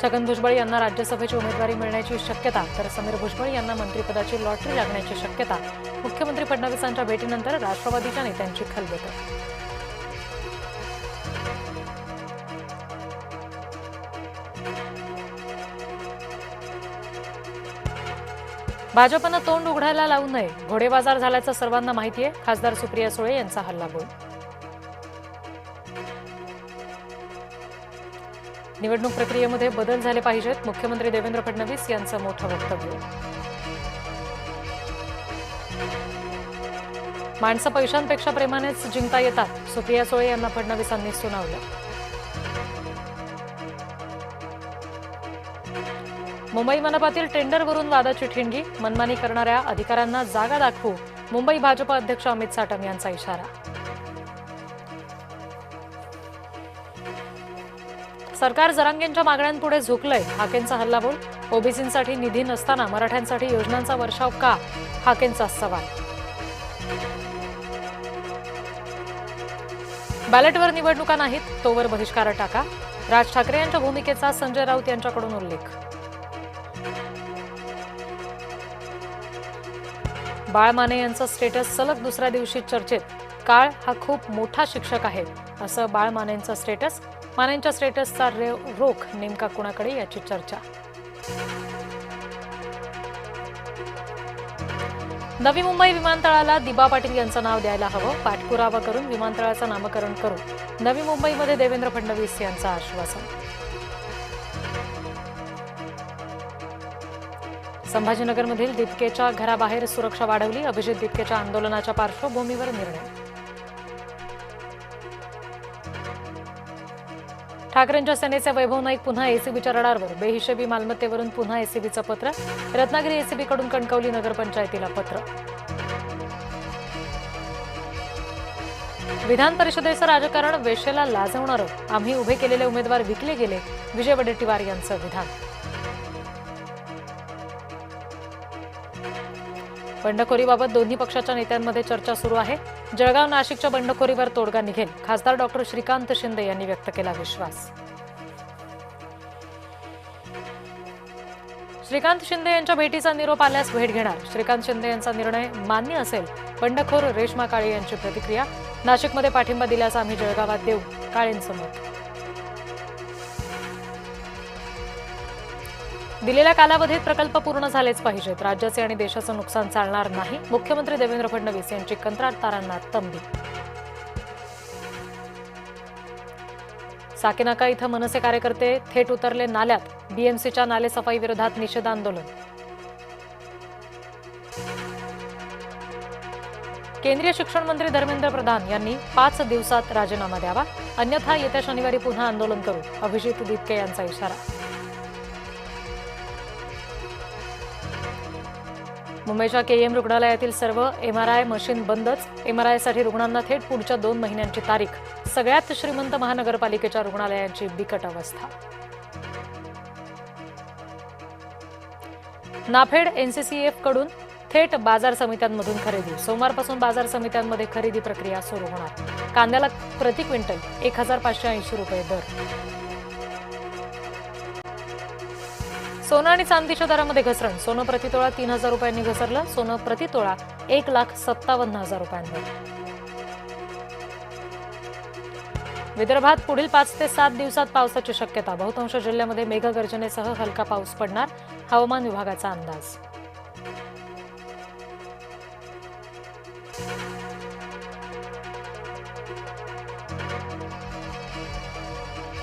छगन भुजबळ यांना राज्यसभेची उमेदवारी मिळण्याची शक्यता, तर समीर भुजबळ यांना मंत्रिपदाची लॉटरी लागण्याची शक्यता. मुख्यमंत्री फडणवीसांच्या भेटीनंतर राष्ट्रवादीच्या नेत्यांची खलबतं. भाजपनं तोंड उघडायला लावू नये, घोडेबाजार झाल्याचं सर्वांना माहिती आहे. खासदार सुप्रिया सुळे यांचा हल्लाबोल. निवडणूक प्रक्रियेमध्ये बदल झाले पाहिजेत, मुख्यमंत्री देवेंद्र फडणवीस यांचं मोठं वक्तव्य. माणसं पैशांपेक्षा प्रेमानेच जिंकता येतात, सुप्रिया सुळे यांना फडणवीसांनी सुनावलं. मुंबई मनपातील टेंडरवरून वादाची ठिणगी, मनमानी करणाऱ्या अधिकाऱ्यांना जागा दाखवू, मुंबई भाजप अध्यक्ष अमित साटम यांचा इशारा. सरकार जरांगेंच्या मागण्यांपुढे झुकलंय, हाकेंचा हल्लाबोल. ओबीसींसाठी निधी नसताना मराठ्यांसाठी योजनांचा वर्षाव का, हाकेंचा सवाल. बॅलेटवर निवडणुका नाहीत तोवर बहिष्कार टाका, राज ठाकरे यांच्या भूमिकेचा संजय राऊत यांच्याकडून उल्लेख. बाळ माने यांचं स्टेटस सलग दुसऱ्या दिवशी चर्चेत, काळ हा खूप मोठा शिक्षक आहे असं बाळ मानेंचं स्टेटस. मानेंच्या स्टेटसचा रोख नेमका कुणाकडे याची चर्चा. नवी मुंबई विमानतळाला दिबा पाटील यांचं नाव द्यायला हवं, पाठपुरावा करून विमानतळाचं नामकरण करू, नवी मुंबईमध्ये देवेंद्र फडणवीस यांचं आश्वासन. संभाजीनगरमधील दीपकेच्या घराबाहेर सुरक्षा वाढवली, अभिजित दीपकेच्या आंदोलनाच्या पार्श्वभूमीवर निर्णय. ठाकरेंच्या सेनेचे वैभव नाईक पुन्हा एसीबीच्या रडारवर, बेहिशेबी मालमत्तेवरून पुन्हा एसीबीचं पत्र, रत्नागिरी एसीबीकडून कणकवली नगरपंचायतीला पत्र. विधान परिषदेचं राजकारण वेश्येला लाजवणारं, आम्ही उभे केलेले उमेदवार विकले गेले, विजय वडेट्टीवार यांचं विधान. बंडखोरीबाबत दोन्ही पक्षाच्या नेत्यांमध्ये चर्चा सुरू आहे, जळगाव नाशिकच्या बंडखोरीवर तोडगा निघेल, खासदार डॉक्टर श्रीकांत शिंदे यांनी व्यक्त केला विश्वास. श्रीकांत शिंदे यांच्या भेटीचा निरोप आल्यास भेट घेणार, श्रीकांत शिंदे यांचा निर्णय मान्य असेल, बंडखोर रेश्मा काळे यांची प्रतिक्रिया. नाशिकमध्ये पाठिंबा दिल्यास आम्ही जळगावात देऊ, काळेंचं मत. दिलेल्या कालावधीत प्रकल्प पूर्ण झालेच पाहिजेत, राज्याचे आणि देशाचं नुकसान चालणार नाही, मुख्यमंत्री देवेंद्र फडणवीस यांची कंत्राटदारांना तंबी. साकीनाका इथं मनसे कार्यकर्ते थेट उतरले नाल्यात, बीएमसीच्या नालेसफाई विरोधात निषेध आंदोलन. केंद्रीय शिक्षण मंत्री धर्मेंद्र प्रधान यांनी 5 दिवसात राजीनामा द्यावा, अन्यथा येत्या शनिवारी पुन्हा आंदोलन करू, अभिजित दीपके यांचा इशारा. मुंबईच्या केईएम रुग्णालयातील सर्व एमआरआय मशीन बंदच, एमआरआयसाठी रुग्णांना थेट पुढच्या 2 महिन्यांची तारीख. सगळ्यात श्रीमंत महानगरपालिकेच्या रुग्णालयांची बिकट अवस्था. नाफेड एनसीसीएफ कडून थेट बाजार समित्यांमधून खरेदी, सोमवारपासून बाजार समित्यांमध्ये खरेदी प्रक्रिया सुरू होणार. कांद्याला प्रति क्विंटल 1580 रुपये दर. सोनं आणि चांदीच्या दरामध्ये घसरण, सोनं प्रतितोळा 3000 रुपयांनी घसरलं, सोनं प्रतितोळा 1,57,000 रुपयांवर. विदर्भात पुढील 5 ते 7 दिवसात पावसाची शक्यता, बहुतांश जिल्ह्यामध्ये मेघगर्जनेसह हलका पाऊस पडणार, हवामान विभागाचा अंदाज.